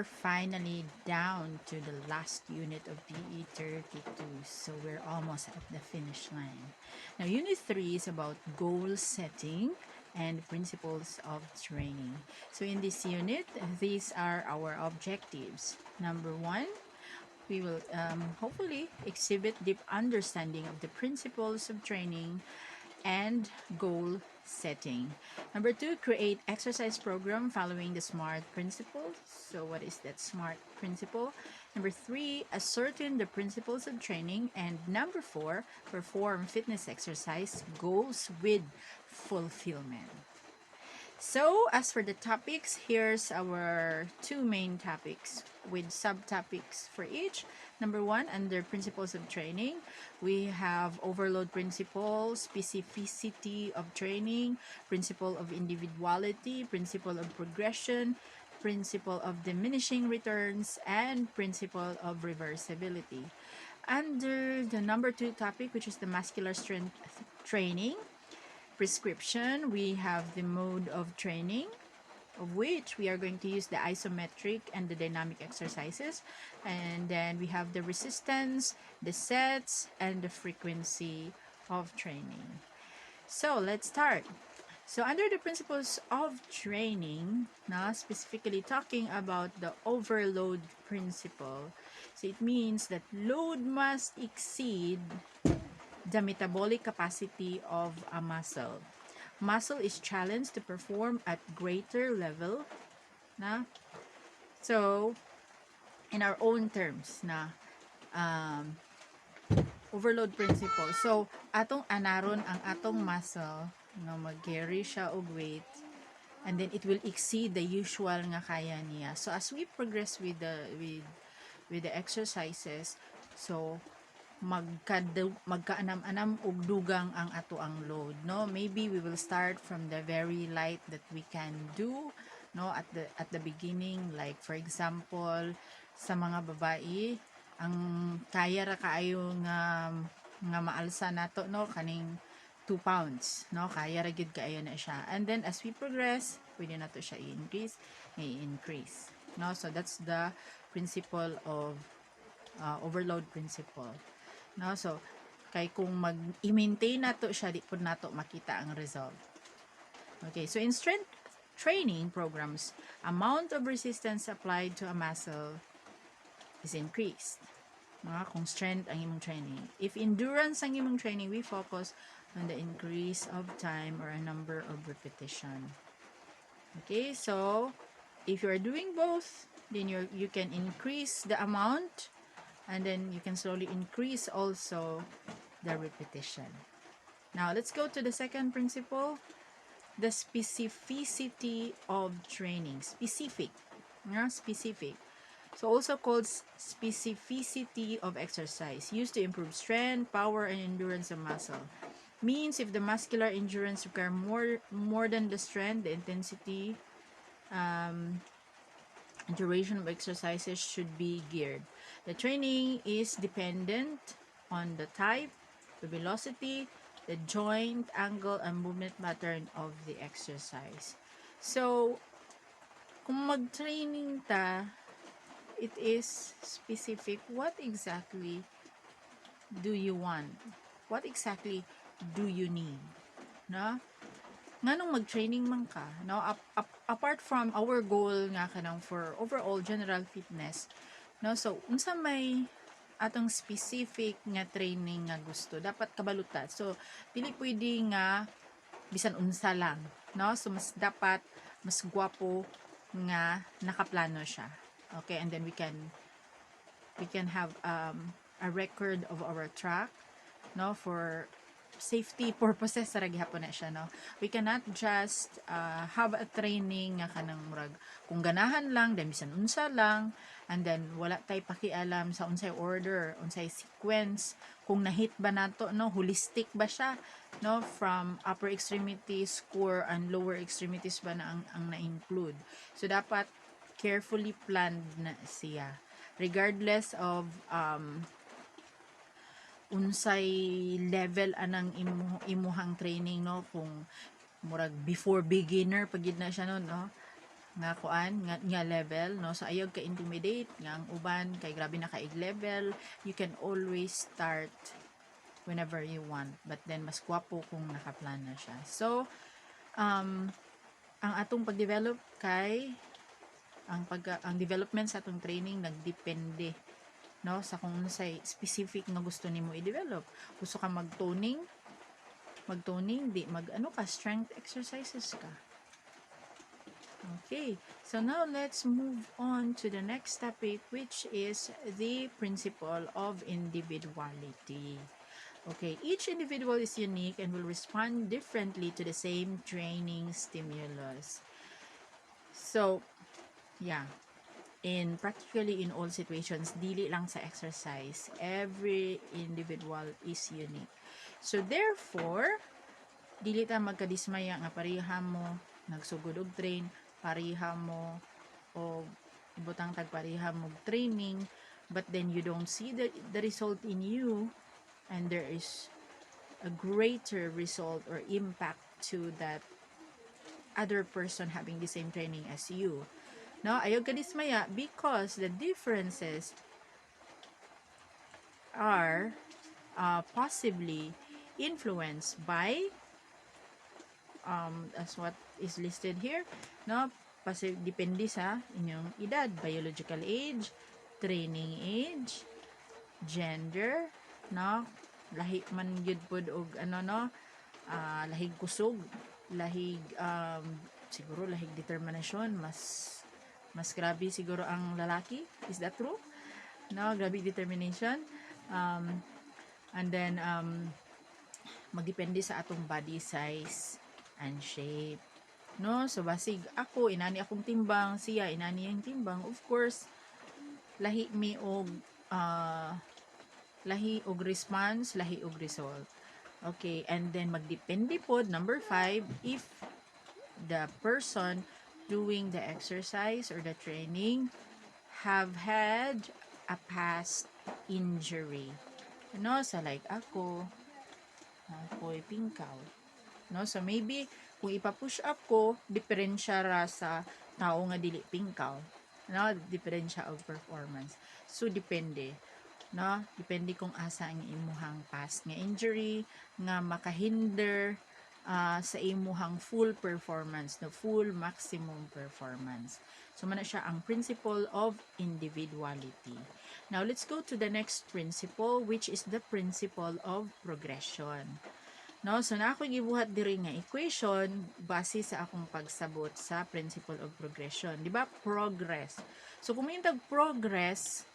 are finally down to the last unit of PE 32, so we're almost at the finish line. Now, Unit 3 is about goal setting and principles of training. So in this unit, these are our objectives. Number 1, we will hopefully exhibit deep understanding of the principles of training and goal setting. Number 2, create exercise program following the SMART principle. So what is that SMART principle? Number 3, ascertain the principles of training. And number 4, perform fitness exercise goals with fulfillment. So, as for the topics, here's our two main topics with subtopics for each. Number 1, under principles of training, we have overload principle, specificity of training, principle of individuality, principle of progression, principle of diminishing returns, and principle of reversibility. Under the number 2 topic, which is the muscular strength training, prescription, we have the mode of training, of which we are going to use the isometric and the dynamic exercises. And then we have the resistance, the sets, and the frequency of training. So let's start. So under the principles of training, specifically talking about the overload principle, so it means that load must exceed the metabolic capacity of a muscle. Muscle is challenged to perform at greater level na. So in our own terms na overload principle. So atong anaron ang atong muscle no mag-carry siya og weight, and then it will exceed the usual nga kaya niya. So as we progress with the exercises, so magkaanam-anam og dugang ang ato ang load, no? Maybe we will start from the very light that we can do, no, at the beginning, like for example sa mga babae ang kaya ra kaayo nga maalsa nato, no, kaning 2 pounds, no, kaya ra gyud kaayo na siya, and then as we progress pwede nato siya i-increase, no? So that's the principle of overload principle. No, so kay kung mag-i-maintain nato siya, di pud nato makita ang result. Okay, so in strength training programs, amount of resistance applied to a muscle is increased. Kung strength ang imong training. If endurance ang imong training, we focus on the increase of time or a number of repetition. Okay, so if you are doing both, then you can increase the amount, and then you can slowly increase also the repetition. Now, let's go to the second principle, the specificity of training. Specific. So, also called specificity of exercise, used to improve strength, power, and endurance of muscle. Means if the muscular endurance require more than the strength, the intensity, duration of exercises should be geared. The training is dependent on the type, the velocity, the joint angle, and movement pattern of the exercise. So, kung mag-training ta, it is specific. What exactly do you want? What exactly do you need? No? Nganong mag-training man ka, no, apart from our goal nga kanang for overall general fitness, no, so unsa may atong specific nga training nga gusto dapat kabalutan. So dili pwede nga bisan unsa lang, no, so mas dapat mas gwapo nga nakaplano siya. Okay, and then we can have a record of our track, no, for safety purposes ra gihapon na siya, no. We cannot just have a training nga kanang murag kung ganahan lang then bisan unsa lang, and then wala tay pakialam sa unsay order, unsay sequence, kung nahit ba nato, no, holistic ba siya, no, from upper extremities, core, and lower extremities ba na ang na-include. So dapat carefully planned na siya regardless of unsay level anang imuhang training, no, kung murag before beginner pagid na siya, no, nga kuan nga level, no? So ayog ka intimidate nga ang uban kay grabe na kaig level. You can always start whenever you want, but then mas gwapo kung nakaplan na siya. So ang atong pag-develop kay ang development sa atong training nagdepende, no, sa kung say specific nga gusto nimo i-develop. Gusto ka magtoning di ano ka strength exercises ka. Okay, so now let's move on to the next topic, which is the principle of individuality. Okay, each individual is unique and will respond differently to the same training stimulus. So, yeah, practically in all situations, dili lang sa exercise, every individual is unique. So, therefore, dili ta magkadismaya nga pareha mo nagsugod og train, pareha mo o butang tagpareha mo training, but then you don't see the result in you, and there is a greater result or impact to that other person having the same training as you. No, ayog ka dismaya because the differences are possibly influenced by as what is listed here, no, kasi depende sa inyong edad, biological age, training age, gender, no, lahi man gyud pod og ano, no, lahig kusog, lahig siguro lahig determinasyon, mas grabe siguro ang lalaki. Is that true? No, grabe determination. And then magdepende sa atong body size and shape, no? So basig ako inani akong timbang, siya inani yung timbang, of course lahi mi og response, lahi og result. Okay, and then magdepende pod number 5 if the person doing the exercise or the training have had a past injury, no? So like ako'y pingkaw, no? So maybe kung ipa-push up ko, diferensya ra sa tao nga dili pingkaw, no? Diferensya of performance. So depende, no? Depende kung asa ang imuhang past nga injury nga makahinder sa imuhang full performance, no, full maximum performance. So man siya ang principle of individuality. Now let's go to the next principle, which is the principle of progression. No, so na ako gibuhat diri nga equation base sa akong pagsabot sa principle of progression. Di ba? Progress. So kung may progress,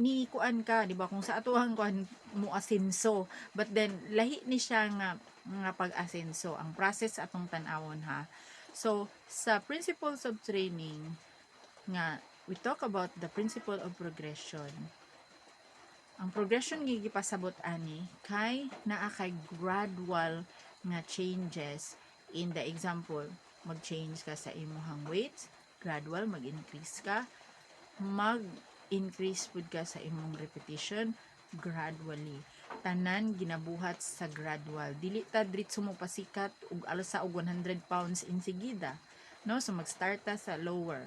ni kuan ka, di ba? Kung sa atuhang kuan mo asenso, but then lahi ni siya nga pag-asenso ang process atong tan-awon, ha. So sa principles of training nga we talk about the principle of progression. Ang progression nga gipasabot ani kay naa kay gradual nga changes. In the example, mag-change ka sa imuhang weight, gradual mag-increase ka, mag-increase pud ka sa imong repetition gradually. Tanan ginabuhat sa gradual. Dili ta diretso mo pasikat og alsa og 100 pounds insigida, no? So mag-start ta sa lower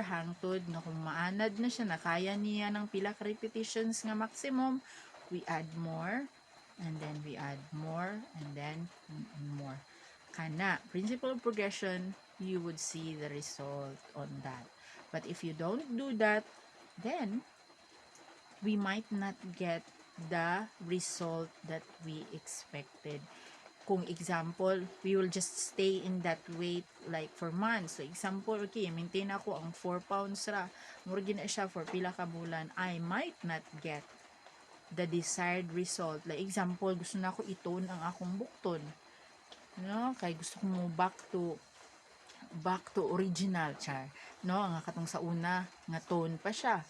hangtod nga kung maanad na siya, nakaya niya ng pila ka repetitions nga maximum, we add more, and then we add more, and then more. Kana, principle of progression, you would see the result on that. But if you don't do that, then we might not get the result that we expected. Kung example, we will just stay in that weight like for months. So example, okay, maintain ako ang 4 pounds ra. Murag na siya for pila ka bulan. I might not get the desired result. Like example, gusto na ako i-tone ang akong bukton. No? Kay gusto ko mo back to original char. No, ang katong sa una nga tone pa siya.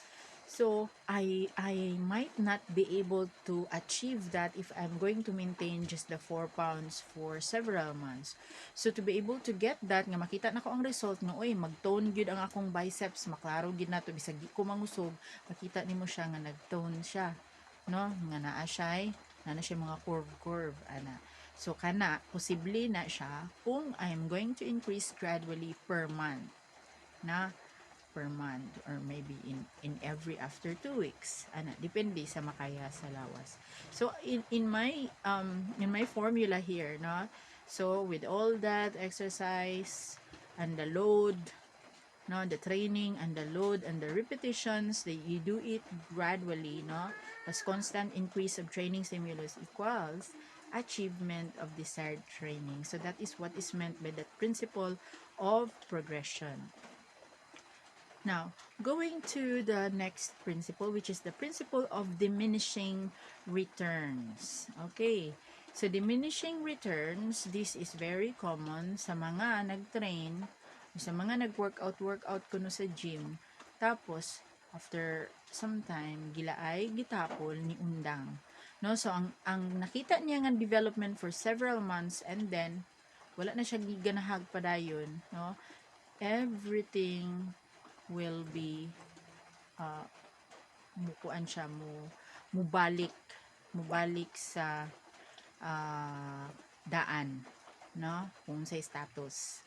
So, I might not be able to achieve that if I'm going to maintain just the 4 pounds for several months. So, to be able to get that, nga makita na ko ang result, nga, oy, mag-tone gyud ang akong biceps, maklaro gyud na to, bisag di ko mangusog, makita nimo siya nga nag-tone siya, no? Nga naa siya mga curve, ana. So kana posible na siya kung I'm going to increase gradually per month na per month or maybe in every after 2 weeks ana depende sa makaya sa lawas. So in my formula here, no, so with all that exercise and the load, no, the training and the load and the repetitions that you do it gradually, no, as constant increase of training stimulus equals achievement of desired training. So that is what is meant by the principle of progression. Now, going to the next principle, which is the principle of diminishing returns. Okay. So, diminishing returns, this is very common sa mga nag-train, sa mga nag-workout kuno sa gym. Tapos, after some time, gilaay, gitapol, ni undang. No? So, ang nakita niya nga development for several months and then, wala na siya giganahag padayon, no? Everything will be mukuan siya mubalik sa daan, no, kung sa status.